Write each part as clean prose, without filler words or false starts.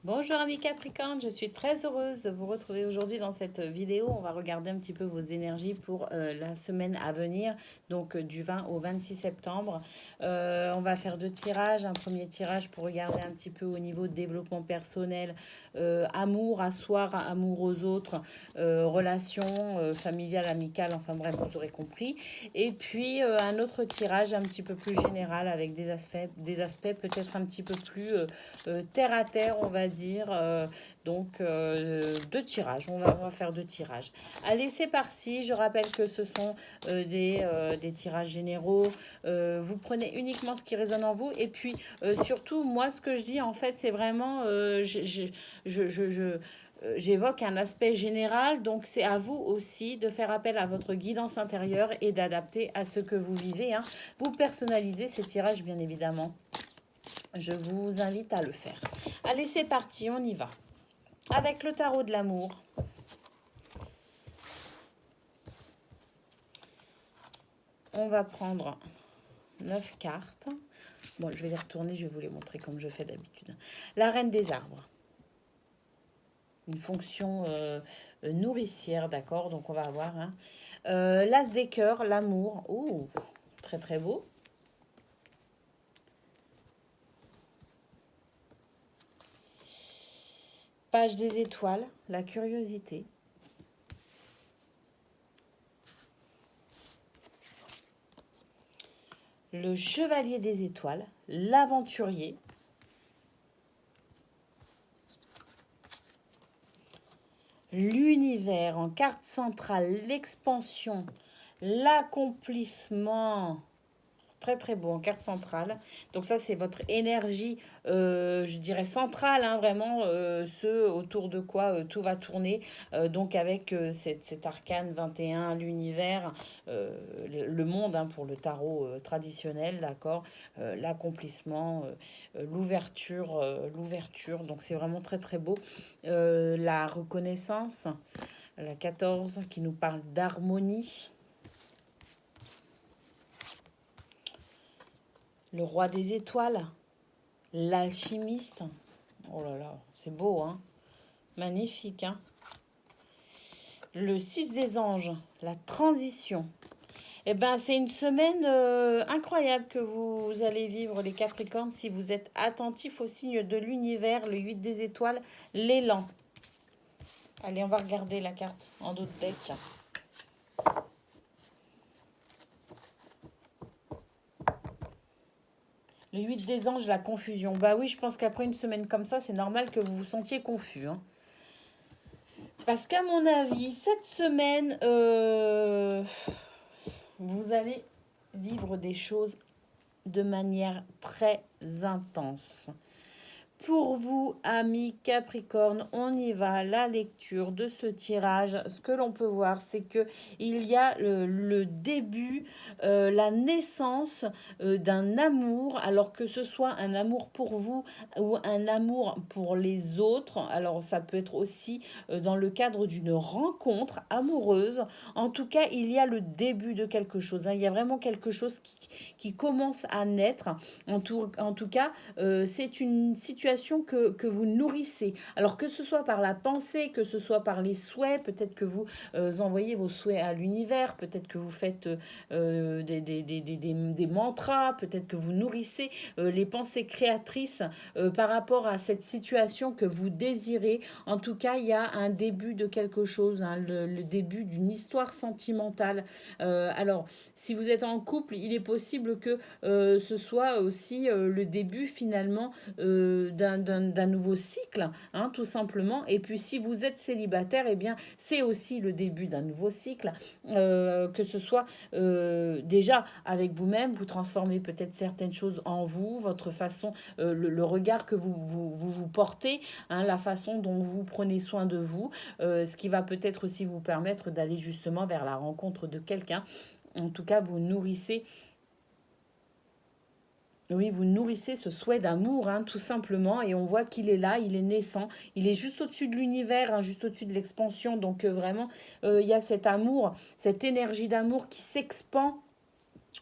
Bonjour amis Capricorne, je suis très heureuse de vous retrouver aujourd'hui dans cette vidéo. On va regarder un petit peu vos énergies pour la semaine à venir, donc du 20 au 26 septembre. On va faire deux tirages. Un premier tirage pour regarder un petit peu au niveau de développement personnel, amour à soi, amour aux autres, relations familiales, amicales, enfin bref, vous aurez compris. Et puis un autre tirage un petit peu plus général avec des aspects peut-être un petit peu plus terre à terre, on va dire. Deux tirages. On va faire deux tirages. Allez, c'est parti. Je rappelle que ce sont des tirages généraux. Vous prenez uniquement ce qui résonne en vous. Et puis, surtout, moi, ce que je dis, en fait, c'est vraiment... J'évoque un aspect général, donc c'est à vous aussi de faire appel à votre guidance intérieure et d'adapter à ce que vous vivez, hein. Vous personnalisez ces tirages, bien évidemment. Je vous invite à le faire. Allez, c'est parti, on y va. Avec le tarot de l'amour, on va prendre 9 cartes. Bon, je vais les retourner, je vais vous les montrer comme je fais d'habitude. La reine des arbres. Une fonction nourricière, d'accord. Donc, on va avoir l'as des cœurs, l'amour. Oh, très très beau. Page des étoiles, la curiosité. Le chevalier des étoiles, l'aventurier. L'univers en carte centrale, l'expansion, l'accomplissement. Très très beau en carte centrale. Donc ça c'est votre énergie, je dirais centrale, hein, vraiment, ce autour de quoi tout va tourner. Donc avec cet arcane 21, l'univers, le monde, hein, pour le tarot traditionnel, d'accord. L'accomplissement, l'ouverture. Donc c'est vraiment très très beau. La reconnaissance, la 14 qui nous parle d'harmonie. Le roi des étoiles, l'alchimiste. Oh là là, c'est beau, hein. Magnifique, hein. Le 6 des anges, la transition. Eh ben, c'est une semaine incroyable que vous allez vivre, les Capricornes, si vous êtes attentifs aux signes de l'univers, le 8 des étoiles, l'élan. Allez, on va regarder la carte en d'autres decks. Le 8 des anges, la confusion. Bah oui, je pense qu'après une semaine comme ça, c'est normal que vous vous sentiez confus, hein. Parce qu'à mon avis, cette semaine, vous allez vivre des choses de manière très intense. Pour vous, amis Capricorne, on y va. La lecture de ce tirage, ce que l'on peut voir, c'est que il y a le début, la naissance d'un amour, alors que ce soit un amour pour vous ou un amour pour les autres. Alors ça peut être aussi dans le cadre d'une rencontre amoureuse. En tout cas, il y a le début de quelque chose, hein. Il y a vraiment quelque chose qui commence à naître. En tout cas, c'est une situation que vous nourrissez. Alors que ce soit par la pensée, que ce soit par les souhaits, peut-être que vous envoyez vos souhaits à l'univers, peut-être que vous faites des mantras, peut-être que vous nourrissez les pensées créatrices par rapport à cette situation que vous désirez. En tout cas, il y a un début de quelque chose, hein, le début d'une histoire sentimentale. Alors, si vous êtes en couple, il est possible que ce soit aussi le début finalement d'un nouveau cycle, hein, tout simplement. Et puis si vous êtes célibataire, eh bien c'est aussi le début d'un nouveau cycle, que ce soit déjà avec vous-même, vous transformez peut-être certaines choses en vous, votre façon, le regard que vous portez, hein, la façon dont vous prenez soin de vous, ce qui va peut-être aussi vous permettre d'aller justement vers la rencontre de quelqu'un. En tout cas, vous nourrissez, oui, vous nourrissez ce souhait d'amour, hein, tout simplement, et on voit qu'il est là, il est naissant, il est juste au-dessus de l'univers, hein, juste au-dessus de l'expansion. Donc vraiment, il y a cet amour, cette énergie d'amour qui s'expand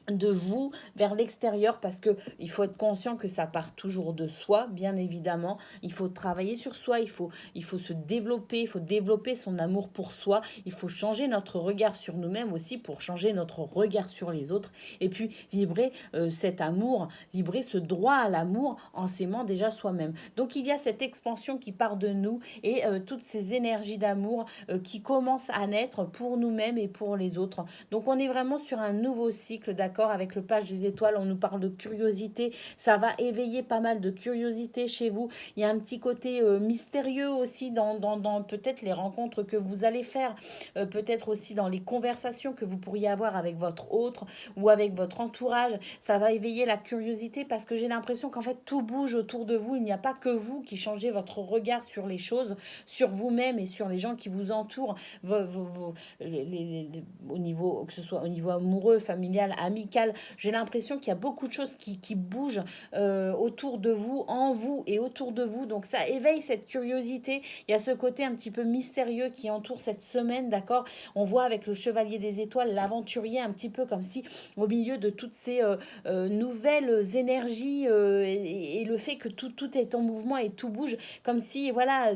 de vous vers l'extérieur, parce que il faut être conscient que ça part toujours de soi, bien évidemment. Il faut travailler sur soi, il faut se développer, il faut développer son amour pour soi, il faut changer notre regard sur nous-mêmes aussi pour changer notre regard sur les autres, et puis vibrer cet amour, vibrer ce droit à l'amour en s'aimant déjà soi-même. Donc il y a cette expansion qui part de nous, et toutes ces énergies d'amour qui commencent à naître pour nous-mêmes et pour les autres. Donc on est vraiment sur un nouveau cycle, d'accord. Avec le page des étoiles, on nous parle de curiosité. Ça va éveiller pas mal de curiosité chez vous. Il y a un petit côté mystérieux aussi dans peut-être les rencontres que vous allez faire. Peut-être aussi dans les conversations que vous pourriez avoir avec votre autre ou avec votre entourage. Ça va éveiller la curiosité parce que j'ai l'impression qu'en fait tout bouge autour de vous. Il n'y a pas que vous qui changez votre regard sur les choses, sur vous-même et sur les gens qui vous entourent. Au niveau, que ce soit au niveau amoureux, familial, amical, j'ai l'impression qu'il y a beaucoup de choses qui bougent autour de vous, en vous et autour de vous. Donc ça éveille cette curiosité. Il y a ce côté un petit peu mystérieux qui entoure cette semaine, d'accord. On voit avec le chevalier des étoiles, l'aventurier, un petit peu comme si au milieu de toutes ces nouvelles énergies et le fait que tout est en mouvement et tout bouge, comme si, voilà,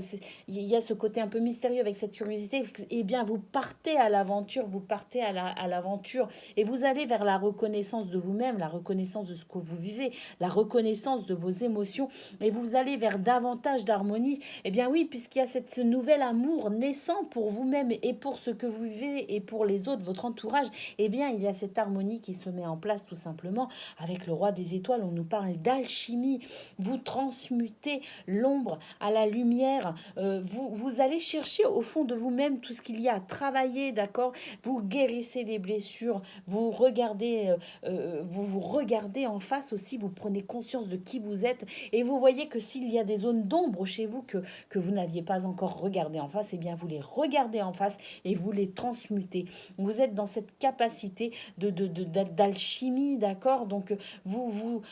il y a ce côté un peu mystérieux avec cette curiosité. Eh bien, vous partez à l'aventure, vous partez à l'aventure et vous allez vers la reconnaissance de vous-même, la reconnaissance de ce que vous vivez, la reconnaissance de vos émotions, et vous allez vers davantage d'harmonie. Eh bien oui, puisqu'il y a ce nouvel amour naissant pour vous-même et pour ce que vous vivez et pour les autres, votre entourage, eh bien il y a cette harmonie qui se met en place tout simplement. Avec le roi des étoiles, on nous parle d'alchimie. Vous transmutez l'ombre à la lumière. Vous allez chercher au fond de vous-même tout ce qu'il y a à travailler, d'accord. Vous guérissez les blessures, vous regardez, vous vous regardez en face aussi, vous prenez conscience de qui vous êtes et vous voyez que s'il y a des zones d'ombre chez vous que vous n'aviez pas encore regardé en face, eh bien vous les regardez en face et vous les transmutez. Vous êtes dans cette capacité d'alchimie, d'accord. Donc vous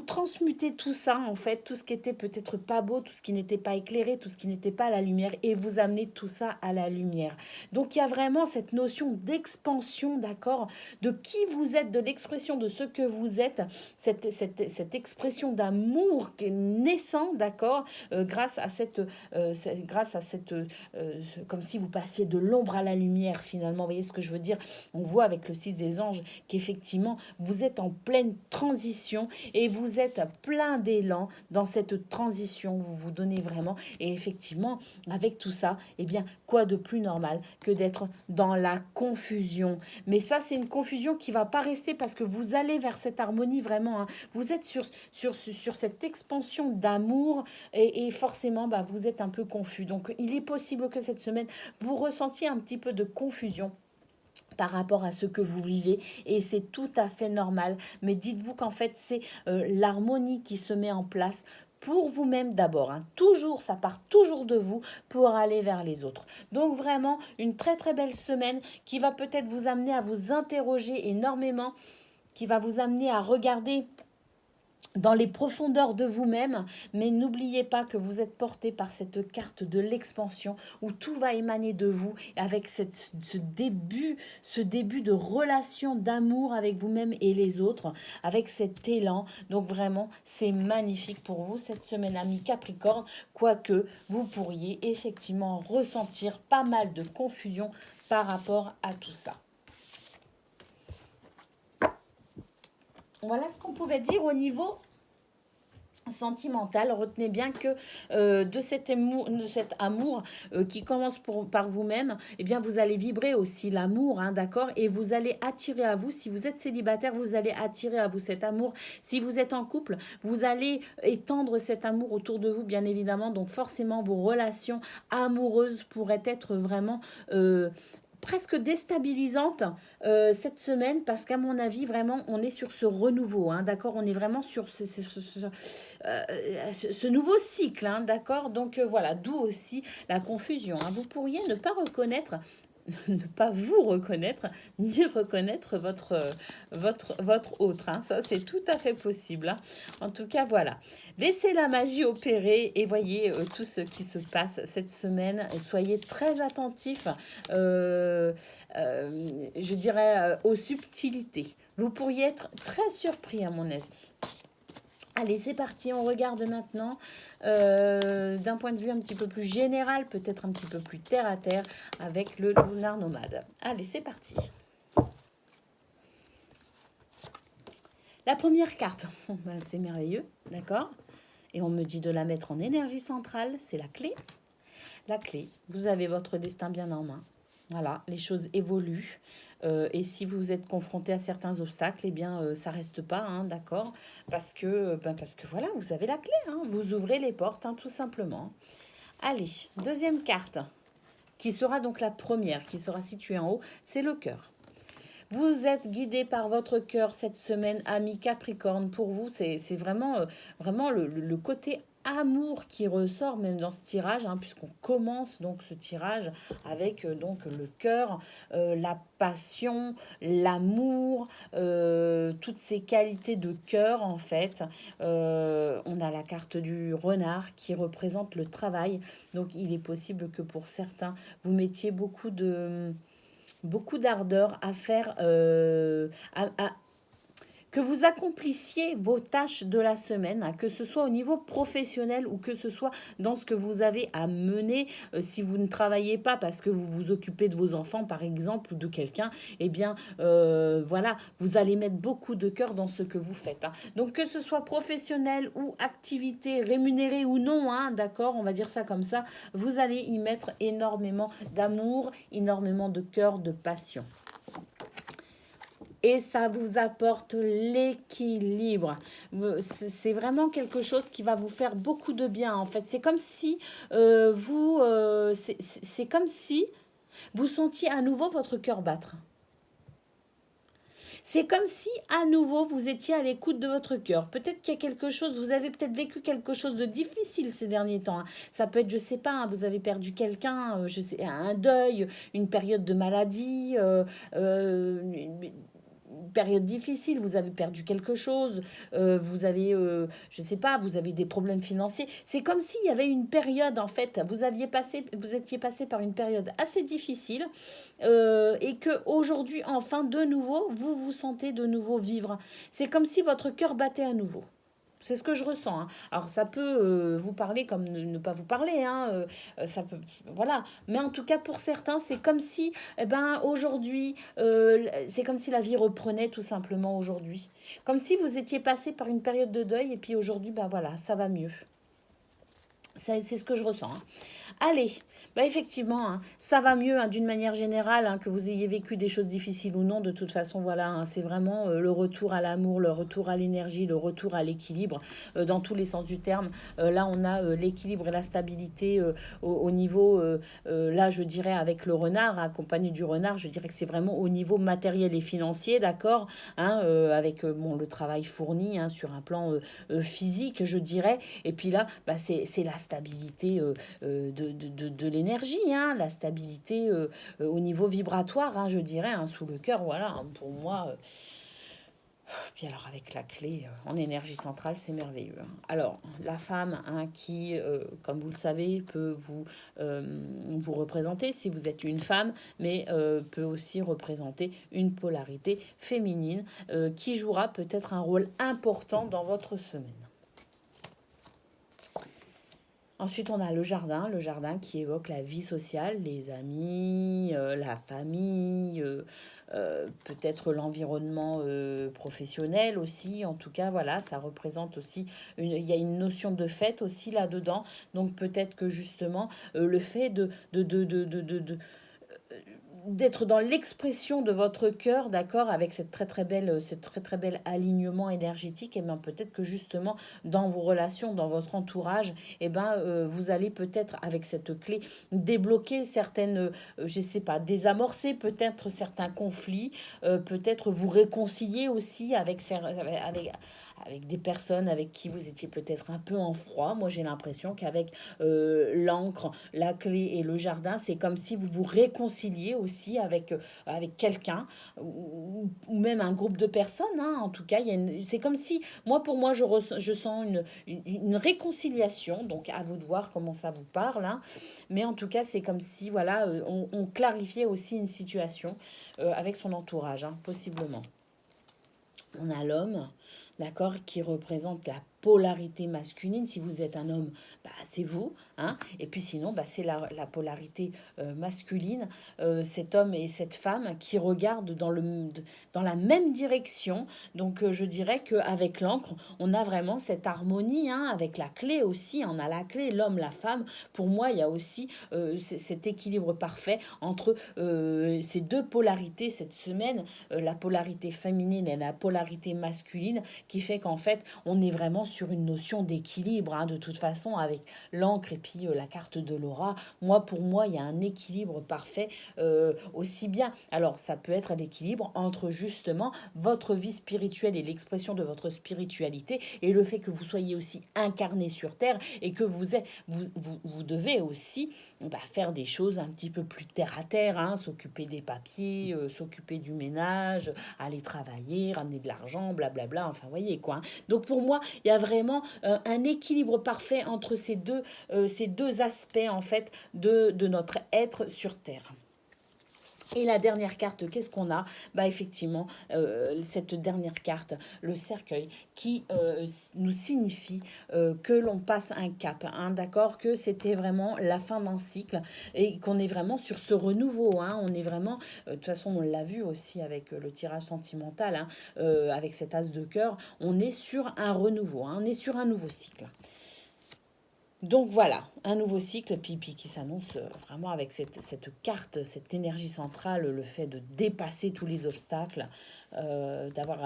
transmutez tout ça en fait, tout ce qui était peut-être pas beau, tout ce qui n'était pas éclairé, tout ce qui n'était pas à la lumière, et vous amenez tout ça à la lumière. Donc il y a vraiment cette notion d'expansion, d'accord, de qui vous êtes, de l'expression de ce que vous êtes, cette expression d'amour qui est naissant, d'accord, grâce à cette comme si vous passiez de l'ombre à la lumière finalement, vous voyez ce que je veux dire. On voit avec le 6 des anges qu'effectivement vous êtes en pleine transition et vous êtes plein d'élan dans cette transition, vous vous donnez vraiment, et effectivement avec tout ça, eh bien quoi de plus normal que d'être dans la confusion. Mais ça, c'est une confusion qui va pas rester parce que vous allez vers cette harmonie vraiment, hein. Vous êtes sur cette expansion d'amour et forcément, bah, vous êtes un peu confus. Donc, il est possible que cette semaine, vous ressentiez un petit peu de confusion par rapport à ce que vous vivez, et c'est tout à fait normal. Mais dites-vous qu'en fait, c'est l'harmonie qui se met en place pour vous-même d'abord, hein. Toujours, ça part toujours de vous pour aller vers les autres. Donc vraiment, une très très belle semaine qui va peut-être vous amener à vous interroger énormément, qui va vous amener à regarder dans les profondeurs de vous-même, mais n'oubliez pas que vous êtes porté par cette carte de l'expansion où tout va émaner de vous avec ce début de relation d'amour avec vous-même et les autres, avec cet élan. Donc vraiment, c'est magnifique pour vous cette semaine, amis Capricorne, quoique vous pourriez effectivement ressentir pas mal de confusion par rapport à tout ça. Voilà ce qu'on pouvait dire au niveau sentimental. Retenez bien que de cet amour qui commence par vous-même, eh bien vous allez vibrer aussi l'amour, hein, d'accord, et vous allez attirer à vous, si vous êtes célibataire, vous allez attirer à vous cet amour. Si vous êtes en couple, vous allez étendre cet amour autour de vous, bien évidemment. Donc forcément, vos relations amoureuses pourraient être vraiment presque déstabilisante cette semaine, parce qu'à mon avis vraiment on est sur ce renouveau, hein, d'accord, on est vraiment sur ce nouveau cycle, hein, d'accord. Donc voilà, d'où aussi la confusion, hein. Vous pourriez ne pas reconnaître ne pas vous reconnaître, ni reconnaître votre autre, hein. Ça, c'est tout à fait possible, hein. En tout cas, voilà. Laissez la magie opérer et voyez tout ce qui se passe cette semaine. Soyez très attentifs, je dirais, aux subtilités. Vous pourriez être très surpris à mon avis. Allez, c'est parti, on regarde maintenant d'un point de vue un petit peu plus général, peut-être un petit peu plus terre à terre, avec le lunar nomade. Allez, c'est parti. La première carte, ben, c'est merveilleux, d'accord? Et on me dit de la mettre en énergie centrale, c'est la clé. La clé, vous avez votre destin bien en main. Voilà, les choses évoluent. Et si vous êtes confronté à certains obstacles, eh bien, ça reste pas, hein, d'accord? Parce que voilà, vous avez la clé, hein, vous ouvrez les portes, hein, tout simplement. Allez, deuxième carte, qui sera donc la première, qui sera située en haut, c'est le cœur. Vous êtes guidé par votre cœur cette semaine, ami Capricorne. Pour vous, c'est vraiment, vraiment le côté amour qui ressort même dans ce tirage, hein, puisqu'on commence donc ce tirage avec donc le cœur, la passion, l'amour, toutes ces qualités de cœur en fait. On a la carte du renard qui représente le travail. Donc il est possible que pour certains, vous mettiez beaucoup d'ardeur à faire, que vous accomplissiez vos tâches de la semaine, hein, que ce soit au niveau professionnel ou que ce soit dans ce que vous avez à mener. Si vous ne travaillez pas parce que vous vous occupez de vos enfants, par exemple, ou de quelqu'un, eh bien, voilà, vous allez mettre beaucoup de cœur dans ce que vous faites, hein. Donc, que ce soit professionnel ou activité rémunérée ou non, hein, d'accord, on va dire ça comme ça, vous allez y mettre énormément d'amour, énormément de cœur, de passion. Et ça vous apporte l'équilibre. C'est vraiment quelque chose qui va vous faire beaucoup de bien, en fait. C'est comme si c'est comme si vous sentiez à nouveau votre cœur battre. C'est comme si à nouveau vous étiez à l'écoute de votre cœur. Peut-être qu'il y a quelque chose, vous avez peut-être vécu quelque chose de difficile ces derniers temps, hein. Ça peut être, je sais pas, hein, vous avez perdu quelqu'un, je sais, un deuil, une période de maladie, une période difficile, vous avez perdu quelque chose, vous avez, je sais pas, vous avez des problèmes financiers. C'est comme s'il y avait une période, en fait, vous étiez passé par une période assez difficile et que aujourd'hui, enfin, de nouveau, vous vous sentez de nouveau vivre. C'est comme si votre cœur battait à nouveau. C'est ce que je ressens, hein. Alors ça peut vous parler comme ne pas vous parler, hein, ça peut, voilà. Mais en tout cas pour certains, c'est comme si, eh ben aujourd'hui, c'est comme si la vie reprenait tout simplement aujourd'hui, comme si vous étiez passé par une période de deuil et puis aujourd'hui, ben voilà, ça va mieux. C'est ce que je ressens, hein. Allez, bah effectivement, hein, ça va mieux, hein, d'une manière générale, hein, que vous ayez vécu des choses difficiles ou non. De toute façon, voilà, hein, c'est vraiment le retour à l'amour, le retour à l'énergie, le retour à l'équilibre, dans tous les sens du terme. Là, on a l'équilibre et la stabilité au niveau, là, je dirais, avec le renard, accompagné du renard, je dirais que c'est vraiment au niveau matériel et financier, d'accord, hein, avec bon, le travail fourni, hein, sur un plan physique, je dirais. Et puis là, bah, c'est la stabilité de l'énergie, hein, la stabilité au niveau vibratoire, hein, je dirais, hein, sous le cœur, voilà, hein, pour moi. Puis alors avec la clé en énergie centrale, c'est merveilleux, hein. Alors la femme, hein, qui, comme vous le savez, peut vous représenter si vous êtes une femme, mais peut aussi représenter une polarité féminine qui jouera peut-être un rôle important dans votre semaine. Ensuite, on a le jardin qui évoque la vie sociale, les amis, la famille, peut-être l'environnement professionnel aussi. En tout cas, voilà, ça représente aussi, il y a une notion de fête aussi là-dedans. Donc peut-être que justement, le fait d'être dans l'expression de votre cœur, d'accord, avec cette très belle alignement énergétique, et bien peut-être que justement dans vos relations, dans votre entourage, et ben vous allez peut-être avec cette clé débloquer certaines, je sais pas, désamorcer peut-être certains conflits, peut-être vous réconcilier aussi avec des personnes avec qui vous étiez peut-être un peu en froid. Moi, j'ai l'impression qu'avec l'encre, la clé et le jardin, c'est comme si vous vous réconciliez aussi avec quelqu'un ou même un groupe de personnes, hein. En tout cas, c'est comme si, pour moi, je sens une réconciliation. Donc, à vous de voir comment ça vous parle, hein. Mais en tout cas, c'est comme si, voilà, on clarifiait aussi une situation avec son entourage, hein, possiblement. On a l'homme, d'accord, qui représente la polarité masculine. Si vous êtes un homme, bah, c'est vous. Hein. Et puis sinon, bah, c'est la polarité masculine. Cet homme et cette femme qui regardent dans la même direction. Donc je dirais qu'avec l'encre, on a vraiment cette harmonie. Hein, avec la clé aussi, on a la clé, l'homme, la femme. Pour moi, il y a aussi cet équilibre parfait entre ces deux polarités cette semaine, la polarité féminine et la polarité masculine, qui fait qu'en fait, on est vraiment sur une notion d'équilibre. Hein, de toute façon, avec l'encre et puis la carte de l'aura, pour moi, il y a un équilibre parfait aussi bien. Alors, ça peut être l'équilibre entre justement votre vie spirituelle et l'expression de votre spiritualité et le fait que vous soyez aussi incarné sur Terre et que vous devez aussi faire des choses un petit peu plus terre à terre, hein, s'occuper des papiers, s'occuper du ménage, aller travailler, ramener de l'argent, blablabla, enfin, vous voyez quoi. Hein. Donc, pour moi, il y a vraiment un équilibre parfait entre ces deux aspects, en fait, de notre être sur Terre. Et la dernière carte, qu'est-ce qu'on a? Bah effectivement, cette dernière carte, le cercueil, qui nous signifie que l'on passe un cap, hein, d'accord? Que c'était vraiment la fin d'un cycle et qu'on est vraiment sur ce renouveau. Hein, on est vraiment, de toute façon, on l'a vu aussi avec le tirage sentimental, hein, avec cet as de cœur, on est sur un renouveau, hein, on est sur un nouveau cycle. Donc voilà, un nouveau cycle, puis qui s'annonce vraiment avec cette carte, cette énergie centrale, le fait de dépasser tous les obstacles, d'avoir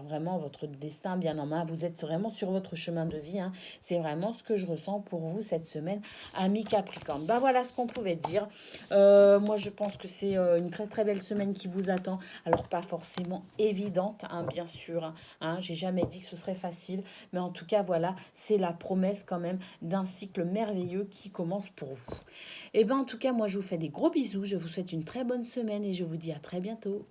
vraiment votre destin bien en main. Vous êtes vraiment sur votre chemin de vie. Hein. C'est vraiment ce que je ressens pour vous cette semaine, amis Capricorne. Ben voilà ce qu'on pouvait dire. Moi, je pense que c'est une très très belle semaine qui vous attend. Alors pas forcément évidente, hein, bien sûr. Hein. J'ai jamais dit que ce serait facile, mais en tout cas, voilà, c'est la promesse quand même d'un cycle merveilleux qui commence pour vous. Et bien en tout cas, moi je vous fais des gros bisous, je vous souhaite une très bonne semaine et je vous dis à très bientôt.